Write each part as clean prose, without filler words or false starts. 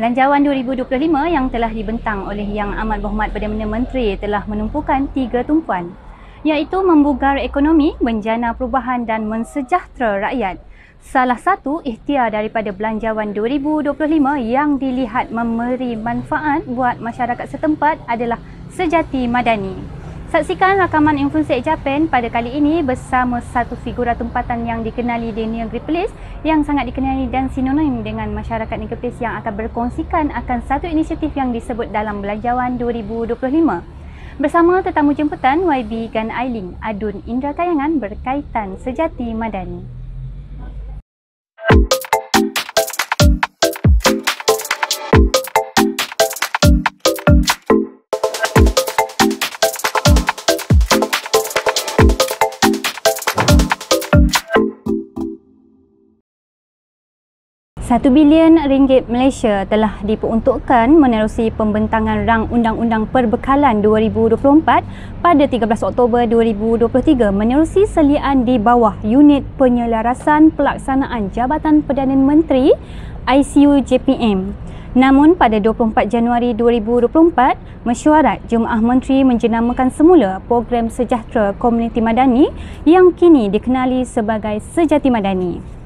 Belanjawan 2025 yang telah dibentang oleh Yang Amat Berhormat Perdana Menteri telah menumpukan 3 tumpuan, iaitu membugar ekonomi, menjana perubahan dan mensejahtera rakyat. Salah satu ikhtiar daripada Belanjawan 2025 yang dilihat memberi manfaat buat masyarakat setempat adalah Sejati Madani. Saksikan rakaman influencer Ejapan pada kali ini bersama satu figura tempatan yang dikenali di negeri Perlis, yang sangat dikenali dan sinonim dengan masyarakat negeri Perlis, yang akan berkongsikan akan satu inisiatif yang disebut dalam Belanjawan 2025. Bersama tetamu jemputan YB Gan Ailing, Adun Indra Kayangan berkaitan Sejati Madani. RM1 bilion Malaysia telah diperuntukkan menerusi pembentangan rang Undang-Undang Perbekalan 2024 pada 13 Oktober 2023 menerusi selian di bawah Unit Penyelarasan Pelaksanaan Jabatan Perdana Menteri ICU JPM. Namun pada 24 Januari 2024, Mesyuarat Jemaah Menteri menjenamakan semula program Sejahtera Komuniti Madani yang kini dikenali sebagai Sejati Madani.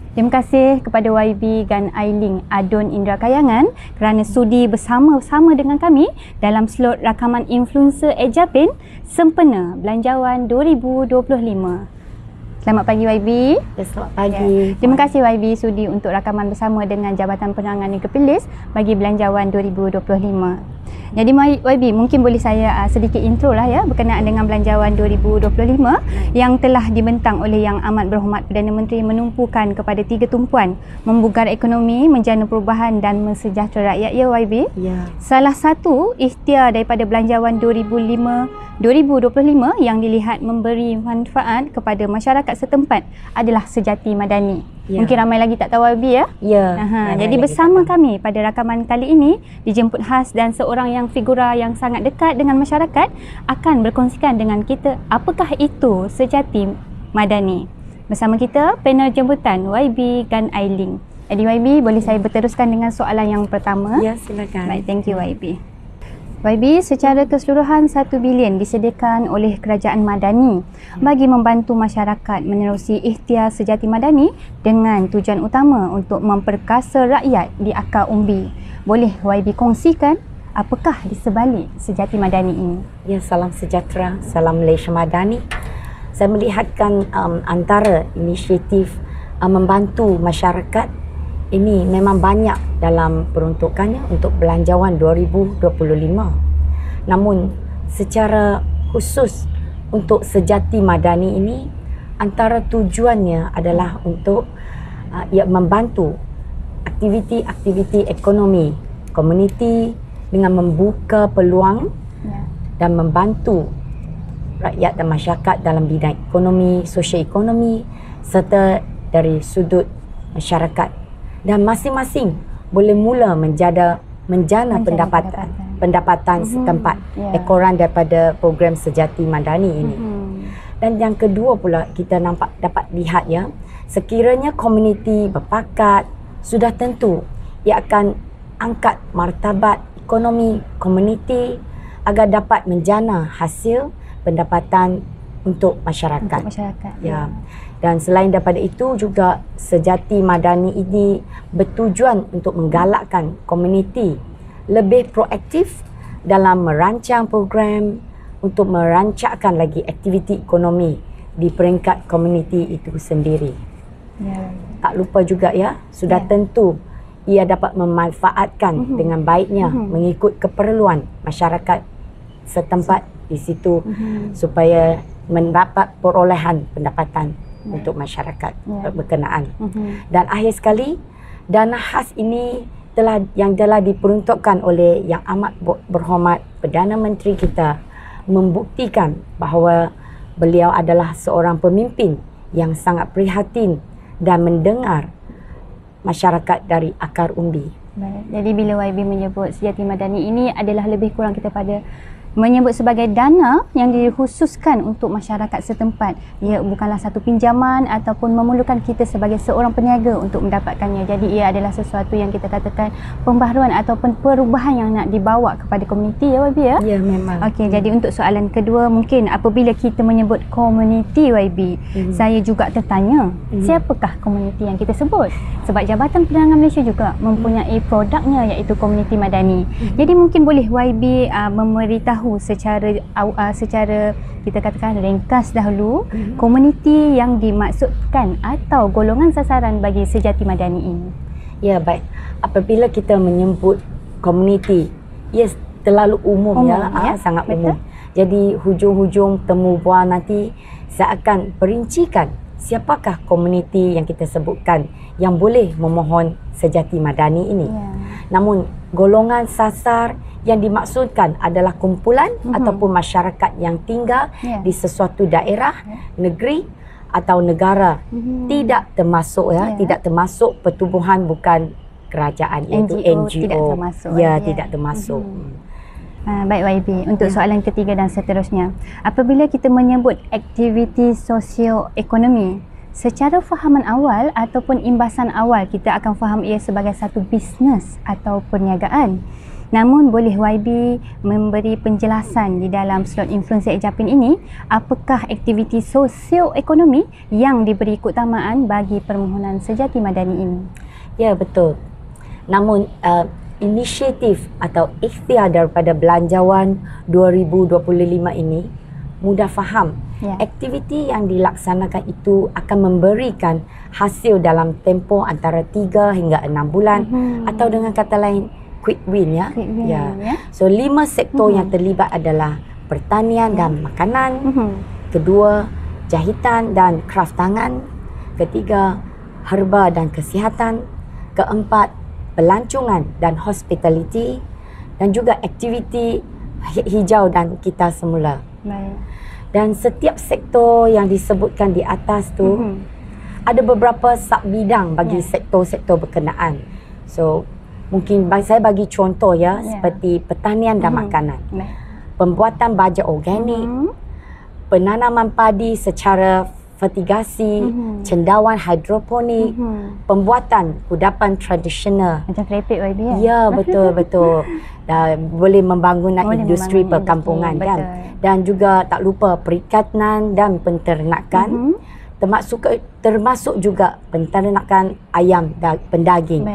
Terima kasih kepada YB Gan Ailing, Adun Indra Kayangan kerana sudi bersama-sama dengan kami dalam slot rakaman influencer Ejapan sempena Belanjawan 2025. Selamat pagi YB. Selamat pagi. Terima kasih YB sudi untuk rakaman bersama dengan Jabatan Penerangan Negeri Perlis bagi Belanjawan 2025. Jadi YB, mungkin boleh saya sedikit intro lah ya berkenaan dengan Belanjawan 2025 yang telah dibentang oleh Yang Amat Berhormat Perdana Menteri menumpukan kepada 3 tumpuan: membugar ekonomi, menjana perubahan dan mensejahtera rakyat, ya YB? Ya. Salah satu ikhtiar daripada Belanjawan 2025 yang dilihat memberi manfaat kepada masyarakat setempat adalah Sejati Madani. Ya. Mungkin ramai lagi tak tahu YB ya? Ya. Jadi bersama kami pada rakaman kali ini dijemput khas dan seorang yang figura yang sangat dekat dengan masyarakat akan berkongsikan dengan kita apakah itu Sejati Madani. Bersama kita panel jemputan YB Gan Ailing. Jadi YB, boleh saya berteruskan dengan soalan yang pertama? Ya, silakan. Baik, thank you YB. YB, secara keseluruhan 1 bilion disediakan oleh Kerajaan Madani bagi membantu masyarakat menerusi ikhtiar Sejati Madani dengan tujuan utama untuk memperkasa rakyat di akar umbi. Boleh YB kongsikan apakah di sebalik Sejati Madani ini? Ya, salam sejahtera, salam Malaysia Madani. Saya melihatkan antara inisiatif membantu masyarakat ini memang banyak dalam peruntukannya untuk Belanjawan 2025. Namun secara khusus untuk Sejati Madani ini, antara tujuannya adalah untuk membantu aktiviti-aktiviti ekonomi komuniti dengan membuka peluang dan membantu rakyat dan masyarakat dalam bidang ekonomi, sosio-ekonomi serta dari sudut masyarakat. Dan masing-masing boleh mula menjana pendapatan setempat ekoran daripada program Sejati Madani ini. Dan yang kedua pula, kita dapat lihat ya, sekiranya komuniti berpakat, sudah tentu ia akan angkat martabat ekonomi komuniti agar dapat menjana hasil pendapatan untuk masyarakat. Ya. Dan selain daripada itu juga Sejati Madani ini bertujuan untuk menggalakkan komuniti lebih proaktif dalam merancang program untuk merancangkan lagi aktiviti ekonomi di peringkat komuniti itu sendiri. Ya. Tak lupa juga ya, sudah tentu ia dapat memanfaatkan dengan baiknya mengikut keperluan masyarakat setempat di situ supaya mendapat perolehan pendapatan untuk masyarakat berkenaan. Dan akhir sekali, dana khas ini telah diperuntukkan oleh Yang Amat Berhormat Perdana Menteri kita membuktikan bahawa beliau adalah seorang pemimpin yang sangat prihatin dan mendengar masyarakat dari akar umbi. Baik. Jadi bila YB menyebut Sejati Madani ini adalah lebih kurang kita pada menyebut sebagai dana yang dikhususkan untuk masyarakat setempat. Ia bukanlah satu pinjaman ataupun memerlukan kita sebagai seorang peniaga untuk mendapatkannya. Jadi ia adalah sesuatu yang kita katakan pembaharuan ataupun perubahan yang nak dibawa kepada komuniti, ya YB ya? Ya, memang. Okey, jadi untuk soalan kedua, mungkin apabila kita menyebut komuniti YB, saya juga tertanya, siapakah komuniti yang kita sebut? Sebab Jabatan Perdagangan Malaysia juga mempunyai produknya iaitu komuniti madani. Jadi mungkin boleh YB memberitahu secara kita katakan ringkas dahulu komuniti yang dimaksudkan atau golongan sasaran bagi Sejati Madani ini. Ya, baik. Apabila kita menyebut komuniti, ia terlalu umum ya, sangat betul. umum. Jadi hujung-hujung temu bual nanti saya akan perincikan siapakah komuniti yang kita sebutkan yang boleh memohon Sejati Madani ini. Ya. Namun golongan sasar yang dimaksudkan adalah kumpulan ataupun masyarakat yang tinggal di sesuatu daerah, negeri atau negara. Tidak termasuk tidak termasuk pertubuhan bukan kerajaan, iaitu NGO. Tidak termasuk. Tidak termasuk. Baik YB, untuk soalan ketiga dan seterusnya. Apabila kita menyebut aktiviti sosioekonomi, secara fahaman awal ataupun imbasan awal kita akan faham ia sebagai satu bisnes atau perniagaan. Namun boleh YB memberi penjelasan di dalam slot influencer Japin ini, apakah aktiviti sosioekonomi yang diberi keutamaan bagi permohonan Sejati Madani ini? Ya, betul. Namun inisiatif atau ikhtiar daripada Belanjawan 2025 ini mudah faham. Aktiviti yang dilaksanakan itu akan memberikan hasil dalam tempoh antara 3 hingga 6 bulan atau dengan kata lain quick win ya. So 5 sektor yang terlibat adalah pertanian dan makanan, kedua jahitan dan kraft tangan, ketiga herba dan kesihatan, keempat pelancongan dan hospitality, dan juga aktiviti hijau dan kita semula. Dan setiap sektor yang disebutkan di atas tu ada beberapa sub bidang bagi sektor-sektor berkenaan. So mungkin saya bagi contoh seperti pertanian dan makanan, pembuatan baja organik, penanaman padi secara fertigasi, cendawan hidroponik, pembuatan kudapan tradisional. Macam kerepek YB ya? Ya, betul. Boleh membangun industri perkampungan kan. Dan juga tak lupa perikanan dan penternakan. Termasuk juga penternakan ayam dan pendaging.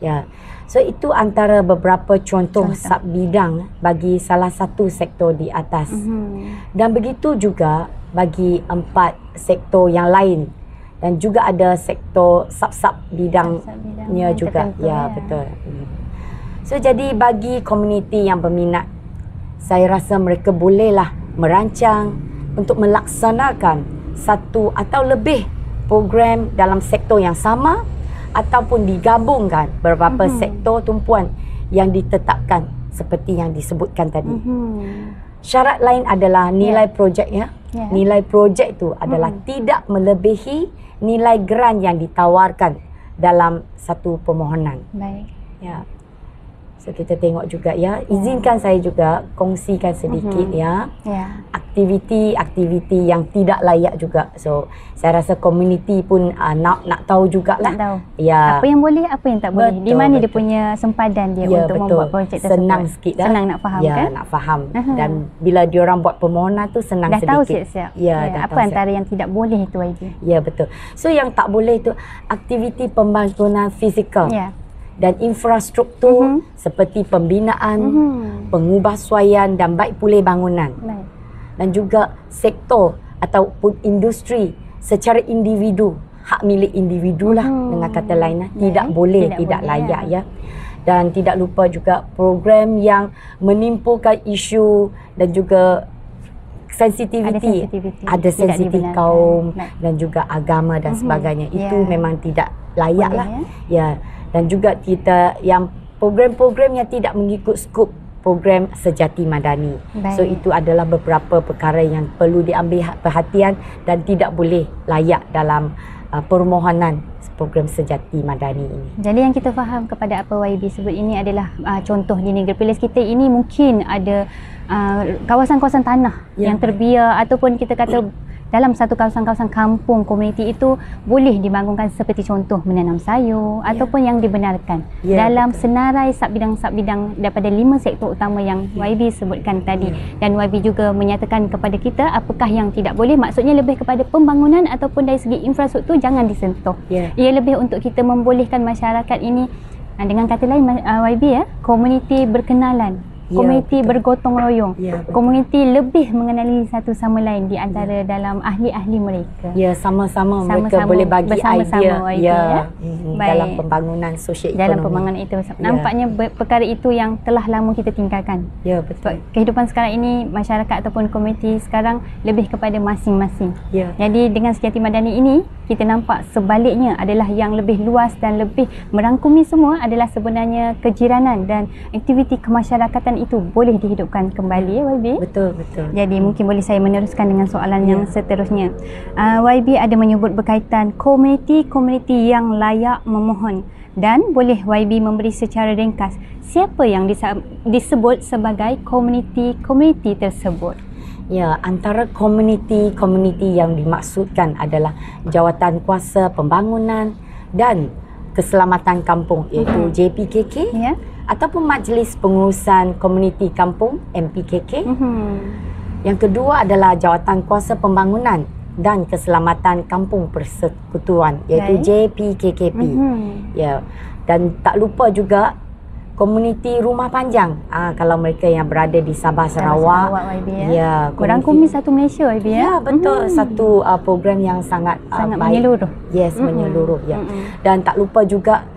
Ya. So itu antara beberapa contoh sub bidang bagi salah satu sektor di atas. Dan begitu juga bagi 4 sektor yang lain, dan juga ada sektor sub bidangnya juga. Ya, betul. So jadi bagi komuniti yang berminat, saya rasa mereka bolehlah merancang untuk melaksanakan satu atau lebih program dalam sektor yang sama ataupun digabungkan beberapa sektor tumpuan yang ditetapkan seperti yang disebutkan tadi. Syarat lain adalah nilai projek Nilai projek itu adalah tidak melebihi nilai grant yang ditawarkan dalam satu permohonan. Baik. Ya. So kita tengok juga izinkan saya juga kongsikan sedikit aktiviti yang tidak layak juga. So saya rasa komuniti pun nak tahu jugalah. Nak tahu. Ya. Apa yang boleh, apa yang tak boleh. Di mana dia punya sempadan dia untuk membuat projek tersebut. Senang sikit dah. Senang nak faham kan? Nak faham. Dan bila diorang buat permohonan tu senang dah sedikit. Tahu siap-siap. Dah apa antara yang tidak boleh itu YB? Ya, betul. So yang tak boleh itu aktiviti pembangunan fizikal. Dan infrastruktur seperti pembinaan, pengubahsuaian dan baik pulih bangunan. Dan juga sektor ataupun industri secara individu, hak milik individu lah dengan kata lain tidak boleh, tidak layak Dan tidak lupa juga program yang menimbulkan isu dan juga sensitiviti, ada sensitif kaum dan juga agama dan sebagainya. Itu memang tidak layak lah. Dan juga kita yang program-program yang tidak mengikut skop program Sejati Madani. So itu adalah beberapa perkara yang perlu diambil perhatian dan tidak boleh layak dalam permohonan program Sejati Madani ini. Jadi yang kita faham kepada apa YB sebut ini adalah contoh di Negeri Perlis kita ini mungkin ada kawasan-kawasan tanah yang terbiar ataupun kita kata dalam satu kawasan-kawasan kampung komuniti itu boleh dibangunkan seperti contoh menanam sayur ataupun yang dibenarkan dalam senarai sub-bidang daripada 5 sektor utama yang YB sebutkan tadi. Dan YB juga menyatakan kepada kita apakah yang tidak boleh, maksudnya lebih kepada pembangunan ataupun dari segi infrastruktur jangan disentuh. Ia lebih untuk kita membolehkan masyarakat ini dengan kata lain YB komuniti berkenalan, komuniti bergotong royong, komuniti lebih mengenali satu sama lain di antara dalam ahli-ahli mereka. Sama-sama mereka boleh bagi idea dalam pembangunan sosial ekonomi. Dalam pembangunan itu nampaknya perkara itu yang telah lama kita tinggalkan. Betul. Kehidupan sekarang ini masyarakat ataupun komuniti sekarang lebih kepada masing-masing. Jadi dengan Sejati Madani ini kita nampak sebaliknya adalah yang lebih luas dan lebih merangkumi semua adalah sebenarnya kejiranan dan aktiviti kemasyarakatan itu boleh dihidupkan kembali YB. Betul. Jadi mungkin boleh saya meneruskan dengan soalan yang seterusnya. YB ada menyebut berkaitan komuniti-komuniti yang layak memohon dan boleh YB memberi secara ringkas siapa yang disebut sebagai komuniti-komuniti tersebut. Antara komuniti-komuniti yang dimaksudkan adalah Jawatan Kuasa Pembangunan dan Keselamatan Kampung iaitu JPKK ataupun Majlis Pengurusan Komuniti Kampung MPKK. Yang kedua adalah Jawatan Kuasa Pembangunan dan Keselamatan Kampung Persekutuan iaitu JPKKP. Dan tak lupa juga komuniti Rumah Panjang kalau mereka yang berada di Sabah Sarawak. Merangkumi satu Malaysia YB betul. Satu program yang sangat baik. Menyeluruh. Menyeluruh Dan tak lupa juga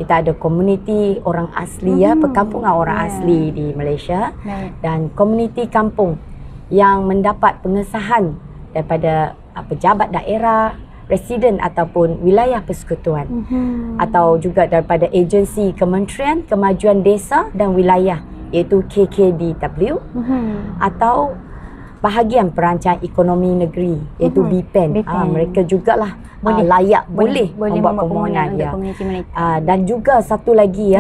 kita ada komuniti orang asli perkampungan orang asli di Malaysia dan komuniti kampung yang mendapat pengesahan daripada pejabat daerah, residen ataupun wilayah persekutuan atau juga daripada agensi Kementerian Kemajuan Desa dan Wilayah iaitu KKDW atau Bahagian Perancang Ekonomi Negeri iaitu BPEN. Mereka jugalah boleh membuat permohonan dan juga satu lagi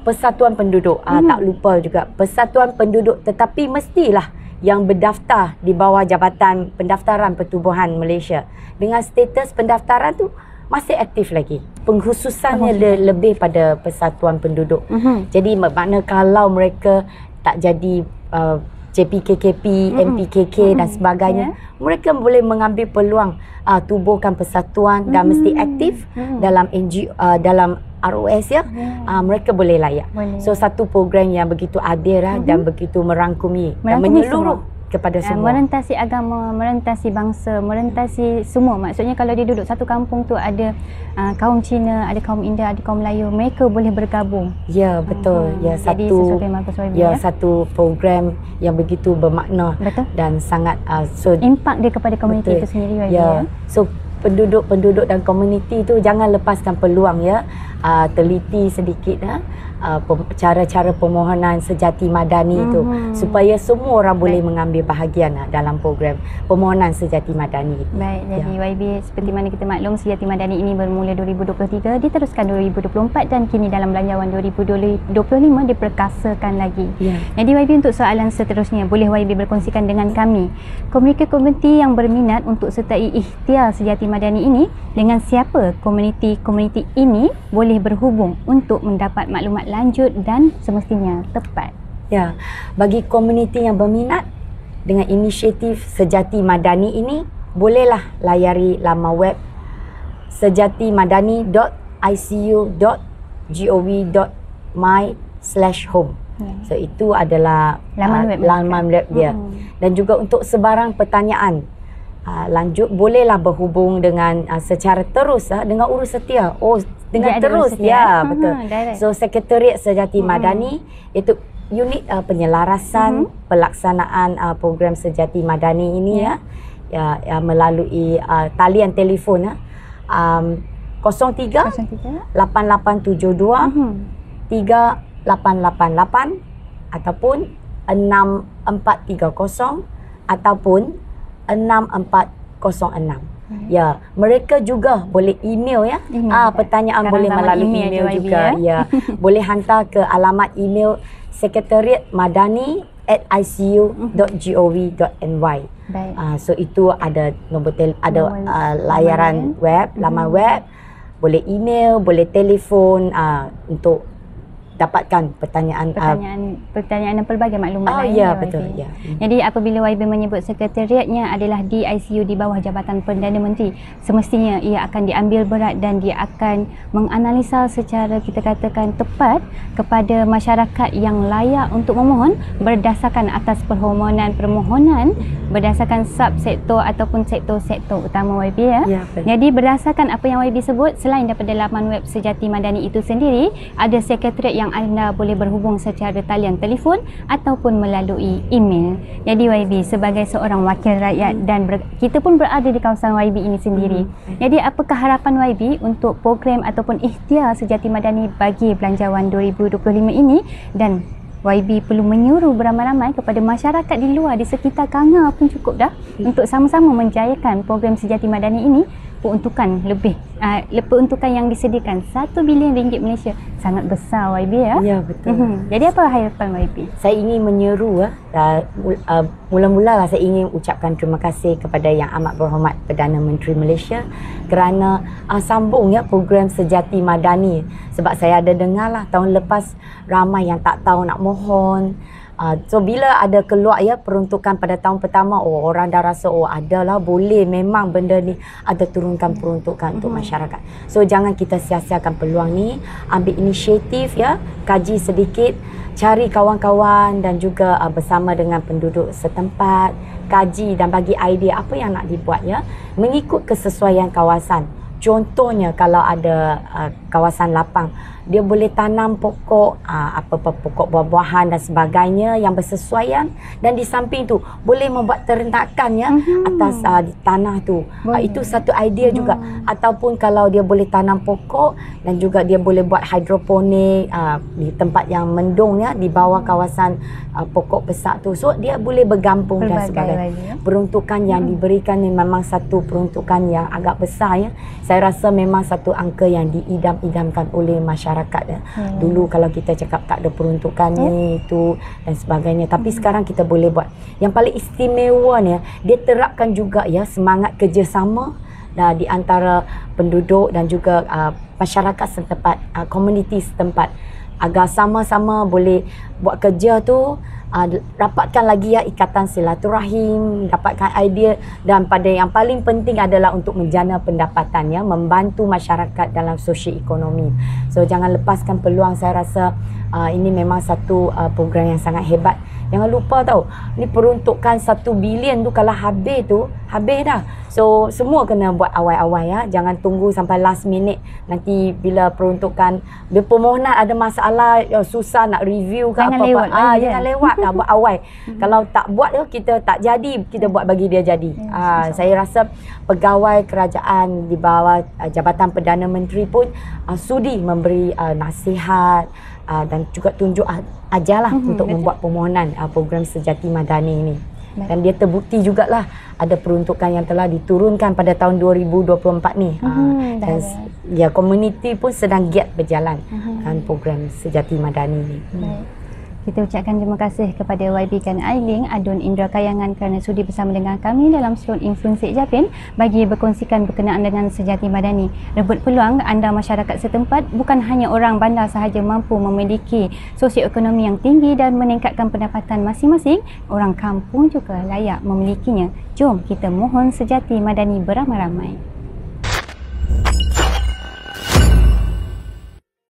Persatuan Penduduk. Tak lupa juga Persatuan Penduduk, tetapi mestilah yang berdaftar di bawah Jabatan Pendaftaran Pertubuhan Malaysia dengan status pendaftaran tu masih aktif lagi. Pengkhususannya lebih pada Persatuan Penduduk. Jadi makna kalau mereka tak jadi JPKKP, MPKK dan sebagainya, mereka boleh mengambil peluang tubuhkan persatuan dan mesti aktif dalam NGO, dalam ROS mereka boleh layak. So satu program yang begitu adil dan begitu merangkumi dan menyeluruh kepada semua. Merentasi agama, merentasi bangsa, merentasi semua. Maksudnya kalau dia duduk satu kampung tu ada kaum Cina, ada kaum India, ada kaum Melayu, mereka boleh bergabung. Betul. Jadi sesuatu yang bagus YB. Satu program yang begitu bermakna dan sangat impak dia kepada komuniti itu sendiri YB. So penduduk dan komuniti tu jangan lepaskan peluang teliti sedikit cara-cara permohonan Sejati Madani itu supaya semua orang boleh mengambil bahagian dalam program permohonan Sejati Madani itu. Baik, jadi YB seperti mana kita maklum Sejati Madani ini bermula 2023, diteruskan 2024 dan kini dalam belanjawan 2025 diperkasakan lagi. Jadi YB untuk soalan seterusnya, boleh YB berkongsikan dengan kami komuniti-komuniti yang berminat untuk sertai ikhtiar Sejati Madani ini, dengan siapa komuniti-komuniti ini boleh berhubung untuk mendapat maklumat lanjut dan semestinya tepat. Bagi komuniti yang berminat dengan inisiatif Sejati Madani ini, bolehlah layari laman web sejatimadani.icu.gov.my/home. So itu adalah laman web dia. Dan juga untuk sebarang pertanyaan lanjut, bolehlah berhubung dengan secara terus dengan urus setia. Dengan terus betul. So Sekretariat Sejati Madani itu unit penyelarasan pelaksanaan program Sejati Madani ini melalui talian telefon 03 8872 3888 ataupun 6430 ataupun 6406. Ya, mereka juga boleh email ya. Pertanyaan sekarang boleh zaman melalui email email je, YB, juga. Ya, boleh hantar ke alamat email sekretariatmadani@icu.gov.my. Baik. So itu ada layaran web, laman web, boleh email, boleh telefon untuk dapatkan pertanyaan dan pelbagai maklumat lain. Ya, YB. betul. Ya. Jadi apabila YB menyebut sekretariatnya adalah di ICU di bawah Jabatan Perdana Menteri, semestinya ia akan diambil berat dan dia akan menganalisa secara kita katakan tepat kepada masyarakat yang layak untuk memohon berdasarkan atas permohonan berdasarkan subsektor ataupun sektor-sektor utama YB ya. Jadi berdasarkan apa yang YB sebut, selain daripada laman web Sejati Madani itu sendiri, ada sekretariat yang anda boleh berhubung secara talian telefon ataupun melalui email. Jadi YB sebagai seorang wakil rakyat dan kita pun berada di kawasan YB ini sendiri. Jadi apakah harapan YB untuk program ataupun ikhtiar Sejati Madani bagi Belanjawan 2025 ini, dan YB perlu menyuruh beramai-ramai kepada masyarakat di luar, di sekitar Kanga pun cukup dah untuk sama-sama menjayakan program Sejati Madani ini. Peruntukan yang disediakan RM1 bilion Malaysia sangat besar YB ya. Ya, betul. Jadi apa harapan YB? Saya ingin menyeru mula-mula saya ingin ucapkan terima kasih kepada Yang Amat Berhormat Perdana Menteri Malaysia kerana sambung program Sejati Madani, sebab saya ada dengar tahun lepas ramai yang tak tahu nak mohon. So bila ada keluar peruntukan pada tahun pertama, orang dah rasa adalah boleh, memang benda ni ada turunkan peruntukan untuk masyarakat. So jangan kita sia-siakan peluang ni, ambil inisiatif kaji sedikit, cari kawan-kawan dan juga bersama dengan penduduk setempat, kaji dan bagi idea apa yang nak dibuat mengikut kesesuaian kawasan. Contohnya kalau ada kawasan lapang, dia boleh tanam pokok pokok buah-buahan dan sebagainya yang bersesuaian, dan di samping tu boleh membuat ternakan atas di tanah tu. Itu satu idea juga. Ataupun kalau dia boleh tanam pokok dan juga dia boleh buat hidroponik di tempat yang mendung di bawah kawasan pokok besar tu. So dia boleh bergampung dan sebagainya. Peruntukan yang diberikan ni memang satu peruntukan yang agak besar Saya rasa memang satu angka yang diidam-idamkan oleh masyarakat. Dulu kalau kita cakap tak ada peruntukan ni itu dan sebagainya, tapi sekarang kita boleh buat. Yang paling istimewanya, dia terapkan juga semangat kerjasama di antara penduduk dan juga masyarakat setempat, komuniti setempat, agar sama-sama boleh buat kerja tu, rapatkan lagi ikatan silaturahim, dapatkan idea, dan pada yang paling penting adalah untuk menjana pendapatan membantu masyarakat dalam sosio-ekonomi. So jangan lepaskan peluang. Saya rasa ini memang satu program yang sangat hebat. Jangan lupa ni peruntukan 1 bilion tu kalau habis dah. So semua kena buat awal-awal jangan tunggu sampai last minute, nanti bila peruntukan permohonan ada masalah susah nak review ke jangan apa-apa. Jangan lewat buat awal. Kalau tak buat kita tak jadi, kita buat bagi dia jadi. Saya rasa pegawai kerajaan di bawah Jabatan Perdana Menteri pun sudi memberi nasihat dan juga tunjuk ajarlah untuk membuat permohonan program Sejati Madani ini. Dan dia terbukti jugalah ada peruntukan yang telah diturunkan pada tahun 2024 ni. Dan komuniti pun sedang giat berjalan program Sejati Madani ni. Kita ucapkan terima kasih kepada YB Kan Ailing, Adun Indra Kayangan kerana sudi bersama dengan kami dalam slot Influenced Japin bagi berkongsikan berkenaan dengan Sejati Madani. Rebut peluang anda masyarakat setempat, bukan hanya orang bandar sahaja mampu memiliki sosioekonomi yang tinggi dan meningkatkan pendapatan masing-masing, orang kampung juga layak memilikinya. Jom kita mohon Sejati Madani beramai-ramai.